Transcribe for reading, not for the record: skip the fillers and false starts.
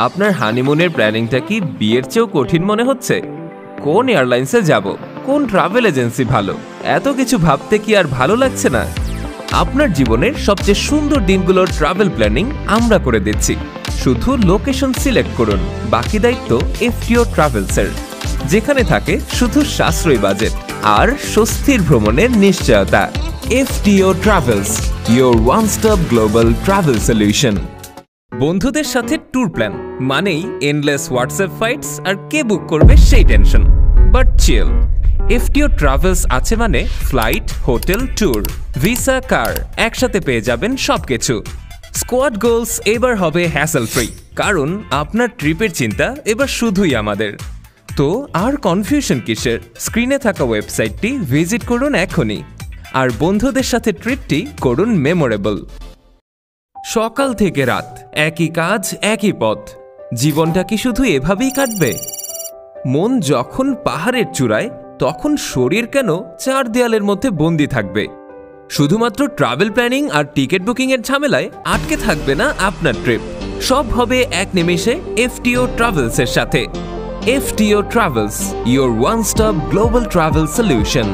আপনার হানিমুনের প্ল্যানিংটা কি বিয়ের চেয়েও কঠিন মনে হচ্ছে? কোন এয়ারলাইন্সে যাব, কোন ট্রাভেল এজেন্সি ভালো, এত কিছু ভাবতে কি আর ভালো লাগছে না? আপনার জীবনের সবচেয়ে সুন্দর দিনগুলোর ট্রাভেল প্ল্যানিং আমরা করে দিচ্ছি। শুধু লোকেশন সিলেক্ট করুন, বাকি দায়িত্ব এফটিও ট্রাভেলসের, যেখানে থাকে শুধু সাশ্রয়ী বাজেট আর স্বস্তির ভ্রমণের নিশ্চয়তা। FTO travels, your one stop global travel solution. বন্ধুদের সাথে ট্যুর প্ল্যান মানেই এন্ডলেস হোয়াটসঅ্যাপ ফাইটস আর কে বুক করবে সেই tension. But chill, FTO travels আছে মানে flight, hotel, tour, visa, car একসাথে পেয়ে যাবেন সবকিছু। স্কোয়াড গোলস এবার হবে হ্যাসেল ফ্রি, কারণ আপনার ট্রিপের চিন্তা এবার শুধুই আমাদের। তো আর কনফিউশন কিসের? স্ক্রিনে থাকা ওয়েবসাইটটি ভিজিট করুন এখনই, আর বন্ধুদের সাথে ট্রিপটি করুন মেমোরেবল। সকাল থেকে রাত একই কাজ, একই পথ, জীবনটা কি শুধু এভাবেই কাটবে? মন যখন পাহাড়ের চূড়ায়, তখন শরীর কেন চার দেয়ালের মধ্যে বন্দি থাকবে? শুধুমাত্র ট্রাভেল প্ল্যানিং আর টিকিট বুকিং এর ঝামেলায় আটকে থাকবে না আপনার ট্রিপ। সব হবে এক নিমেষে এফটিও ট্রাভেলস এর সাথে। FTO travels, your one stop global travel solution.